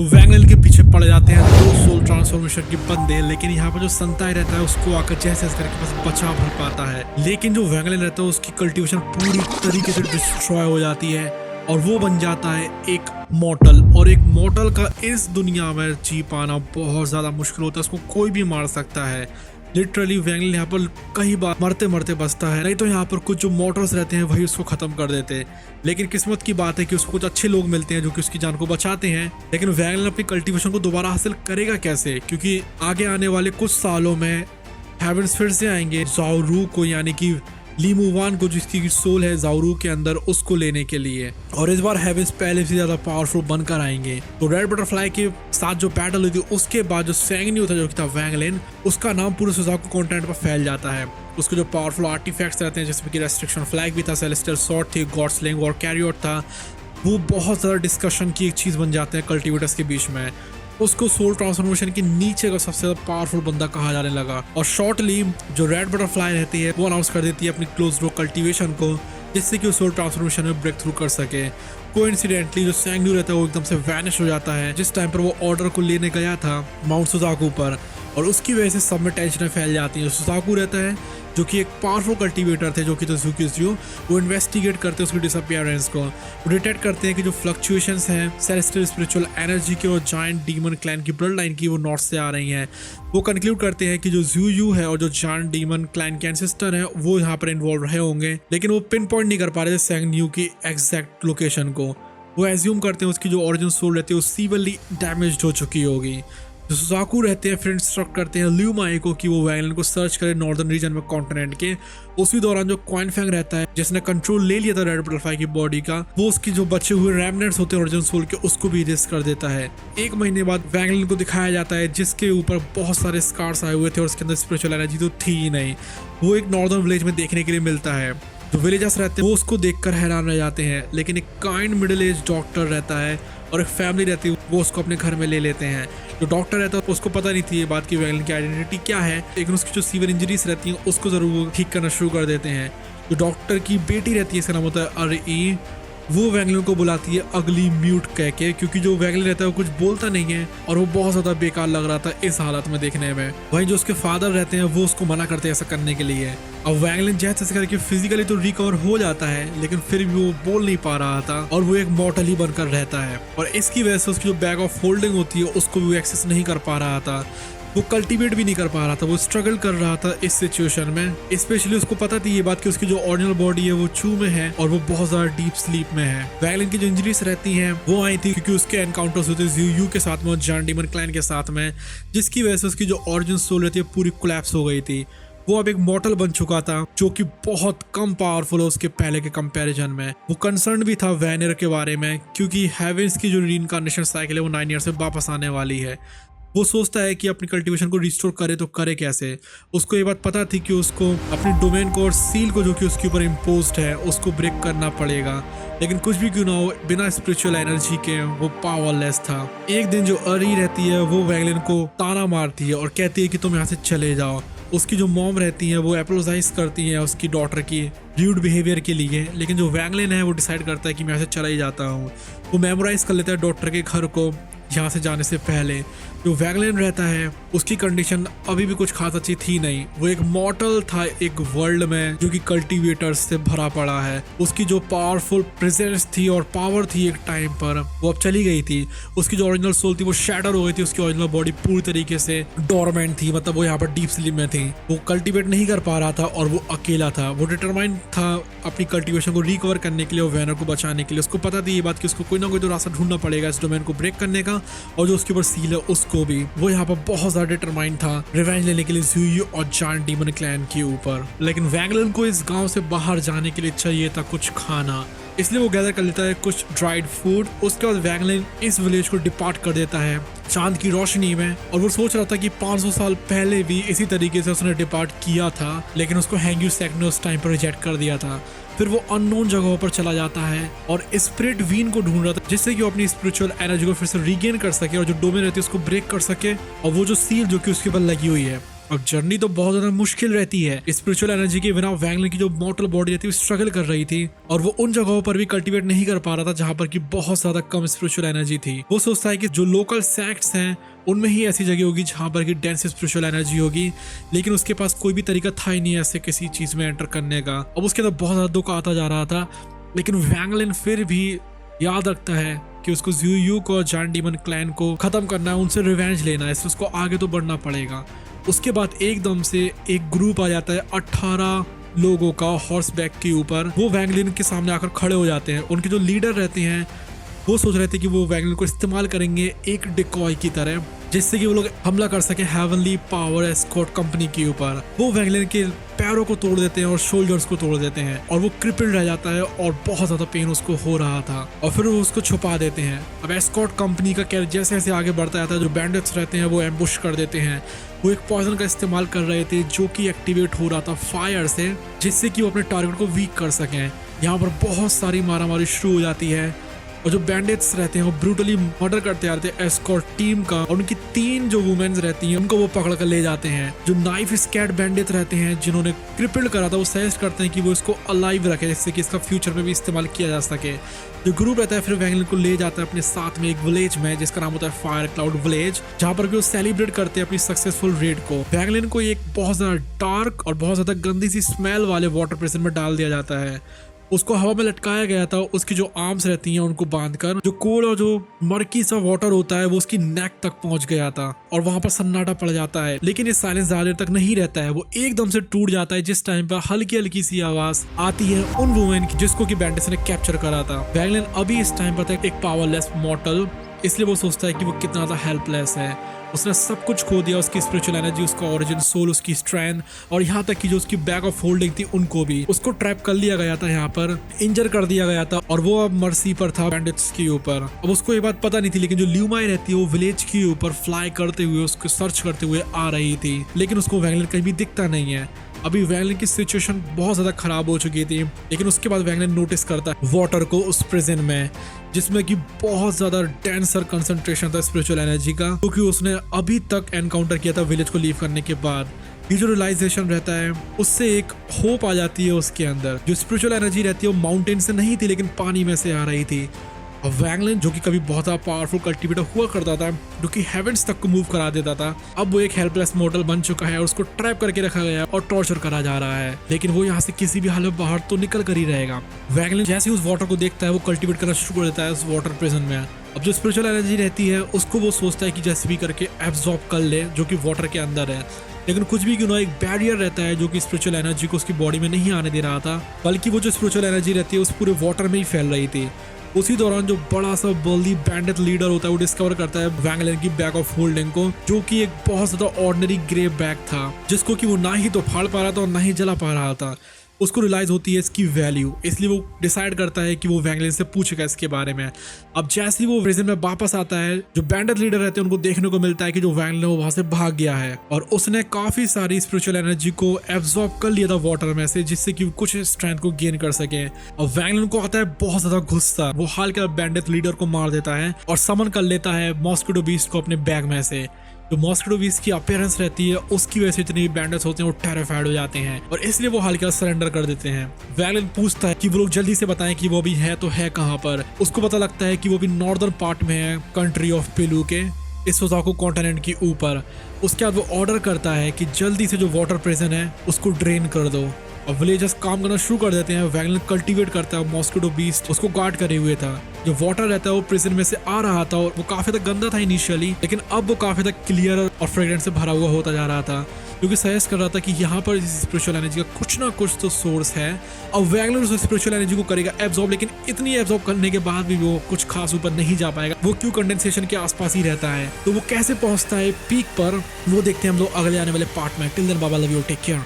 तो वैंगलिन के पीछे पड़ जाते हैं दो सोल ट्रांसफॉर्मेशन के बंदे, लेकिन यहाँ पर जो संताई रहता है उसको आकर जैसे करके बस बचा भर पाता है। लेकिन जो वैंगलिन रहता है उसकी कल्टीवेशन पूरी तरीके से डिस्ट्रॉय हो जाती है और वो बन जाता है एक मॉर्टल। और एक मॉर्टल का इस दुनिया में जी पाना बहुत ज्यादा मुश्किल होता है, उसको कोई भी मार सकता है। लिटरली वैंगलिन यहाँ पर कई बार मरते मरते बचता है, नहीं तो यहाँ पर कुछ जो मॉर्टल्स रहते हैं वही उसको खत्म कर देते हैं। लेकिन किस्मत की बात है कि उसको कुछ अच्छे लोग मिलते हैं जो कि उसकी जान को बचाते हैं। लेकिन वैंगलिन अपनी कल्टीवेशन को दोबारा हासिल करेगा कैसे, क्योंकि आगे आने वाले कुछ सालों में हेवेंस फिर से आएंगे ज़ाओरू को, यानी कि ली मुवान को, जिसकी सोल है ज़ाओरू के अंदर, उसको लेने के लिए। और इस बार हेवेंस पहले से ज्यादा पावरफुल बनकर आएंगे। तो रेड बटरफ्लाई के साथ जो बैटल हुई थी उसके बाद जो सैंगन्यू था, जो कि था वैंगलिन, उसका नाम पूरे सुजाकू कॉन्टिनेंट पर फैल जाता है। उसके जो पावरफुल आर्टिफैक्ट्स रहते हैं जिसमें कि रेस्ट्रिक्शन फ्लैग भी था, सेलेस्टियल सॉर्ड थी, गॉड स्लेइंग और कैरियोट था, वो बहुत ज़्यादा डिस्कशन की एक चीज़ बन जाते हैं कल्टिवेटर्स के बीच में। उसको सोल ट्रांसफॉर्मेशन के नीचे का सबसे ज्यादा पावरफुल बंदा कहा जाने लगा। और शॉर्टली जो रेड बटरफ्लाई रहती है वो अनाउंस कर देती है अपनी क्लोज रो कल्टीवेशन को, जिससे कि वो सोल ट्रांसफॉर्मेशन में ब्रेक थ्रू कर सके। कोइंसिडेंटली जो सैंगन्यू रहता है वो एकदम से वैनिश हो जाता है जिस टाइम पर वो ऑर्डर को लेने गया था माउंट सुजाकू पर, और उसकी वजह से सब में टेंशन फैल जाती है। सुजाकू रहता है जो कि एक पावरफुल कल्टीवेटर थे, जो कि त्सुकियो, वो इन्वेस्टिगेट करते हैं उसकी डिसअपियरेंस को। वो डिटेक्ट करते हैं कि जो फ्लक्चुएशंस हैं सेलेस्टियल स्पिरिचुअल एनर्जी के और जायंट डीमन क्लैन की ब्लड लाइन की, वो नॉर्थ से आ रही हैं। वो कंक्लूड करते हैं कि जो ज़्यू है और जो जायंट डीमन क्लैन के एंसेस्टर हैं वो यहाँ पर इन्वॉल्व रहे होंगे, लेकिन वो पिन पॉइंट नहीं कर पा रहे थे सैंगन्यू की एग्जैक्ट लोकेशन को। वो एज्यूम करते हैं उसकी जो ओरिजिनल सोल रहती है वो सीवियरली डैमेज्ड हो चुकी होगी। जो सुजाकू रहते हैं फिर इंस्ट्रक्ट करते हैं ल्यू माई को कि वो वैंगलिन को सर्च करे नॉर्दर्न रीजन में कॉन्टिनेंट के। उसी दौरान जो क्वाइन फैंग रहता है जिसने कंट्रोल ले लिया था रेड बटरफ्लाई की बॉडी का, वो उसकी जो बचे हुए रेमनेंट्स होते हैं ओरिजिनल सोल के, उसको भी इरेज कर देता है। एक महीने बाद वैंगलिन को दिखाया जाता है जिसके ऊपर बहुत सारे स्कार्स आए हुए थे और उसके अंदर स्पिरिचुअल एनर्जी तो थी ही नहीं। वो एक नॉर्दर्न विलेज में देखने के लिए मिलता है। जो विलेजर्स रहते हैं वो उसको देखकर हैरान रह जाते हैं, लेकिन एक काइंड मिडिल एज डॉक्टर रहता है और एक फैमिली रहती है, वो उसको अपने घर में ले लेते हैं। जो डॉक्टर रहता है उसको पता नहीं थी ये बात कि वैंगलिन की आइडेंटिटी क्या है, लेकिन उसकी जो सीवियर इंजरीज रहती हैं उसको जरूर वो ठीक करना शुरू कर देते हैं। जो डॉक्टर की बेटी रहती है, इसका नाम होता है अर-ई, वो वैंगलिन को बुलाती है अगली म्यूट कह के, क्योंकि जो वैंगलिन रहता है वो कुछ बोलता नहीं है और वो बहुत ज्यादा बेकार लग रहा था इस हालत में देखने में। वहीं जो उसके फादर रहते हैं वो उसको मना करते हैं ऐसा करने के लिए। अब वैंगलिन जैसे करके फिजिकली तो रिकवर हो जाता है, लेकिन फिर भी वो बोल नहीं पा रहा था और वो एक मॉर्टल ही बनकर रहता है। और इसकी वजह से उसकी जो बैग ऑफ होल्डिंग होती है उसको भी एक्सेस नहीं कर पा रहा था, वो कल्टीवेट भी नहीं कर पा रहा था, वो स्ट्रगल कर रहा था इस सिचुएशन में। स्पेशली उसको पता थी ये बात कि उसकी जो ओरिजिनल बॉडी है वो चू में है और वो बहुत ज्यादा डीप स्लीप में है। वैंगलिन की जो इंजरीज रहती हैं वो आई थी क्योंकि उसके एनकाउंटर्स होते ज़्यू के साथ में और जायंट डीमन क्लैन के साथ में, जिसकी वजह से उसकी जो ओरिजिनल सोल रहती है पूरी कोलैप्स हो गई थी। वो अब एक मॉर्टल बन चुका था जो कि बहुत कम पावरफुल है उसके पहले के कंपैरिजन में। वो कंसर्न भी था वैनियर के बारे में, क्योंकि हेवेंस की जो रीइंकार्नेशन साइकिल है वो 9 ईयर से वापस आने वाली है। वो सोचता है कि अपनी कल्टीवेशन को रिस्टोर करे तो करे कैसे। उसको ये बात पता थी कि उसको अपनी डोमेन को और सील को जो कि उसके ऊपर इम्पोज्ड है उसको ब्रेक करना पड़ेगा, लेकिन कुछ भी क्यों ना हो बिना स्पिरिचुअल एनर्जी के वो पावरलेस था। एक दिन जो अरी रहती है वो वैंगलिन को ताना मारती है और कहती है कि तुम यहाँ से चले जाओ। उसकी जो मॉम रहती है वो अपोलोजाइज करती है उसकी डॉटर की र्यूड बिहेवियर के लिए, लेकिन जो वैंगलिन है वो डिसाइड करता है कि मैं यहाँ से चला ही जाता हूँ। वो मेमोराइज कर लेता है डॉक्टर के घर को यहाँ से जाने से पहले। जो वैंगलिन रहता है उसकी कंडीशन अभी भी कुछ खास अच्छी थी नहीं। वो एक मॉर्टल था एक वर्ल्ड में जो कि कल्टीवेटर्स से भरा पड़ा है। उसकी जो पावरफुल प्रेजेंस थी और पावर थी एक टाइम पर वो अब चली गई थी। उसकी जो ओरिजिनल सोल थी वो शैटर हो गई थी, उसकी ओरिजिनल बॉडी पूरी तरीके से डोरमेंट थी, मतलब वो यहाँ पर डीप स्लीप में थी। वो कल्टीवेट नहीं कर पा रहा था और वो अकेला था। वो डिटरमाइंड था अपनी कल्टीवेशन को रिकवर करने के लिए और वैनर को बचाने के लिए। उसको पता थी ये बात कि उसको कोई ना कोई तो रास्ता ढूंढना पड़ेगा इस डोमेन को ब्रेक करने का, और जो उसके ऊपर सील है उसको भी। वो यहाँ पर बहुत ज्यादा डिटरमाइंड था रिवेंज लेने के लिए ज़्यू और जायंट डीमन क्लैन के ऊपर। लेकिन वैंगलिन को इस गांव से बाहर जाने के लिए चाहिए था कुछ खाना, इसलिए वो गैदर कर लेता है कुछ ड्राइड फूड। उसके बाद वैंगलिन इस विलेज को डिपार्ट कर देता है चांद की रोशनी में, और वो सोच रहा था कि 500 साल पहले भी इसी तरीके से उसने डिपार्ट किया था, लेकिन उसको हैंग्यू सेक ने उस टाइम पर रिजेक्ट कर दिया था। फिर वो अननोन जगहों पर चला जाता है और स्पिरिट वीन को ढूंढ रहा था, जिससे कि वो अपनी स्पिरिचुअल एनर्जी को फिर से रीगेन कर सके और जो डोमेन रहती है उसको ब्रेक कर सके, और वो जो सील जो कि उसके ऊपर लगी हुई है अब जर्नी तो बहुत ज्यादा मुश्किल रहती है। स्पिरिचुअल एनर्जी के बिना वैंगलिन की जो मॉर्टल बॉडी रहती है वो स्ट्रगल कर रही थी और वो उन जगहों पर भी कल्टीवेट नहीं कर पा रहा था जहां पर की बहुत ज्यादा कम स्पिरिचुअल एनर्जी थी। वो सोचता है कि जो लोकल सेक्ट्स हैं उनमें ही ऐसी जगह होगी जहां पर की डेंस स्पिरिचुअल एनर्जी होगी, लेकिन उसके पास कोई भी तरीका था ही नहीं ऐसे किसी चीज में एंटर करने का। अब उसके अंदर बहुत ज्यादा दुख आता जा रहा था, लेकिन वैंगलिन फिर भी याद रखता है कि उसको ज़्यूयूक और जॉन डीमन क्लैन को खत्म करना है, उनसे रिवेंज लेना है, इसलिए उसको आगे तो बढ़ना पड़ेगा। उसके बाद एकदम से एक ग्रुप आ जाता है 18 लोगों का हॉर्स बैक के ऊपर। वो वैंगलिन के सामने आकर खड़े हो जाते हैं। उनके जो लीडर रहते हैं वो सोच रहे थे कि वो वैंगलिन को इस्तेमाल करेंगे एक डिकॉय की तरह, जिससे कि वो लोग हमला कर सके हेवनली पावर एस्कॉर्ट कंपनी के ऊपर। वो वैंगलिन के पैरों को तोड़ देते हैं और शोल्डर्स को तोड़ देते हैं और वो क्रिपल्ड रह जाता है और बहुत ज्यादा पेन उसको हो रहा था और फिर वो उसको छुपा देते हैं। अब एस्कॉर्ट कंपनी का कैरेक्टर जैसे जैसे आगे बढ़ता जाता है, जो बैंडिट्स रहते हैं वो एम्बुश कर देते हैं। वो एक पॉइजन का इस्तेमाल कर रहे थे जो कि एक्टिवेट हो रहा था फायर से, जिससे कि वो अपने टारगेट को वीक कर सकें। यहाँ पर बहुत सारी मारामारी शुरू हो जाती है और जो बैंडिट्स रहते हैं वो ब्रूटली मर्डर करते आ रहे थे एस्कॉर्ट टीम का, और उनकी 3 जो वुमेन्स रहती हैं उनको वो पकड़ कर ले जाते हैं। जो नाइफ स्कैड बैंडिट रहते हैं जिन्होंने क्रिपल्ड करा था वो सजेस्ट करते हैं कि वो इसको अलाइव रखे, जिससे कि इसका फ्यूचर में भी इस्तेमाल किया जा सके। जो ग्रुप रहता है फिर वैंगलिन को ले जाता है अपने साथ में एक विलेज में जिसका नाम होता है फायर क्लाउड विलेज, जहाँ पर वो सेलिब्रेट करते हैं अपनी सक्सेसफुल रेड को। वैंगलिन को एक बहुत ज्यादा डार्क और बहुत ज्यादा गंदी सी स्मेल वाले वाटर प्रेशन में डाल दिया जाता है। उसको हवा में लटकाया गया था, उसकी जो आर्म्स रहती हैं उनको बांधकर। जो कोल्ड और जो मर्की सा वाटर होता है वो उसकी नेक तक पहुंच गया था और वहां पर सन्नाटा पड़ जाता है। लेकिन ये साइलेंस ज्यादा देर तक नहीं रहता है, वो एकदम से टूट जाता है जिस टाइम पर हल्की हल्की सी आवाज आती है उन वुमेन की जिसको कि बैंडिट्स ने कैप्चर करा था। वैंगलिन अभी इस टाइम पर था एक पावरलेस मॉर्टल, इसलिए वो सोचता है कि वो कितना ज्यादा हेल्पलेस है। उसने सब कुछ खो दिया, उसकी स्पिरिचुअल एनर्जी, उसका ओरिजिन सोल, उसकी स्ट्रेंथ और यहाँ तक कि जो उसकी बैग ऑफ होल्डिंग थी उनको भी। उसको ट्रैप कर लिया गया था, यहाँ पर इंजर कर दिया गया था और वो अब मर्सी पर था बैंडिट्स के ऊपर। अब उसको ये बात पता नहीं थी, लेकिन जो ल्यूमाई रहती है वो विलेज के ऊपर फ्लाई करते हुए उसको सर्च करते हुए आ रही थी, लेकिन उसको वैंगलिन कहीं भी दिखता नहीं है। अभी वैंगलिन की सिचुएशन बहुत ज्यादा खराब हो चुकी थी, लेकिन उसके बाद वैंगलिन नोटिस करता है वाटर को उस प्रिजन में, जिसमें कि बहुत ज्यादा डेंसर कंसंट्रेशन था स्पिरिचुअल एनर्जी का, क्योंकि उसने अभी तक एनकाउंटर किया था विलेज को लीव करने के बाद। ये जो रियलाइजेशन रहता है उससे एक होप आ जाती है उसके अंदर। जो स्पिरिचुअल एनर्जी रहती है वो माउंटेन से नहीं थी लेकिन पानी में से आ रही थी। और वैंगलिन जो कि कभी बहुत पावरफुल कल्टीवेटर हुआ करता था, जो कि हेवेंस तक को मूव करा देता था, अब वो एक हेल्पलेस मॉडल बन चुका है और उसको ट्रैप करके रखा गया और टॉर्चर करा जा रहा है। लेकिन वो यहाँ से किसी भी हाल में बाहर तो निकल कर ही रहेगा। वैंगलिन जैसे ही उस वाटर को देखता है वो कल्टीवेट करना शुरू कर देता है उस वाटर प्रिजन में। अब जो स्पिरिचुअल एनर्जी रहती है उसको वो सोचता है कि जैसे भी करके एब्जॉर्ब कर ले, जो कि वाटर के अंदर है। लेकिन कुछ भी क्यों ना, एक बैरियर रहता है जो कि स्पिरिचुअल एनर्जी को उसकी बॉडी में नहीं आने दे रहा था, बल्कि वो जो स्पिरिचुअल एनर्जी रहती है उस पूरे वाटर में ही फैल रही थी। उसी दौरान जो बड़ा सा बल्दी बैंडिट लीडर होता है वो डिस्कवर करता है वैंगलिन की बैग ऑफ होल्डिंग को, जो कि एक बहुत ज्यादा ऑर्डिनरी ग्रे बैग था जिसको कि वो ना ही तो फाड़ पा रहा था और ना ही जला पा रहा था। उसको रियलाइज होती है इसकी वैल्यू, इसलिए वो डिसाइड करता है कि वो वैंगलिन से पूछेगा इसके बारे में। अब जैसे ही वो प्रिजन में वापस आता है, जो बैंडिट लीडर रहते हैं उनको देखने को मिलता है कि जो वैंगलिन वहां से भाग गया है और उसने काफी सारी स्पिरिचुअल एनर्जी को एब्जॉर्ब कर लिया था वाटर में से, जिससे कि कुछ स्ट्रेंथ को गेन कर सके। और वैंगलिन को आता है बहुत ज्यादा गुस्सा, वो हाल के बैंडिट लीडर को मार देता है और समन कर लेता है मॉस्किटो बीस्ट को अपने बैग में से। जो मॉस्किटो बीस्ट की अपीयरेंस रहती है उसकी वजह से जितने भी बैंडिट्स होते हैं वो टेरिफाइड हो जाते हैं और इसलिए वो हाल के सरेंडर कर देते हैं। वैंगलिन पूछता है कि वो लोग जल्दी से बताएं कि वो भी है तो है कहाँ पर। उसको पता लगता है कि वो भी नॉर्दर्न पार्ट में है कंट्री ऑफ पेलू के, इस सोजाको कॉन्टिनेंट के ऊपर। उसके बाद वो ऑर्डर करता है कि जल्दी से जो वाटर प्रिजन है उसको ड्रेन कर दो। और विलेजर्स काम करना शुरू कर देते हैं। वैंगलिन कल्टीवेट करता है मॉस्किटो बीस्ट, उसको गार्ड करे हुए था। जो वाटर रहता है वो प्रिजन में से आ रहा था और वो काफी तक गंदा था इनिशियली, लेकिन अब वो काफी तक क्लियर और फ्रेग्रेंस से भरा हुआ होता जा रहा था, क्योंकि सजेस्ट कर रहा था कि यहाँ पर स्पिरिचुअल एनर्जी का कुछ ना कुछ तो सोर्स है। और वैंगलिन उस स्पिरिचुअल एनर्जी को करेगा एब्जॉर्ब, लेकिन इतनी एब्जॉर्ब करने के बाद भी वो कुछ खास ऊपर नहीं जा पाएगा। वो क्यों कंडेंसेशन के आसपास ही रहता है। तो वो कैसे पहुंचता है पीक पर, वो देखते हैं हम लोग अगले आने वाले पार्ट में। Till then bye bye, love you, take care.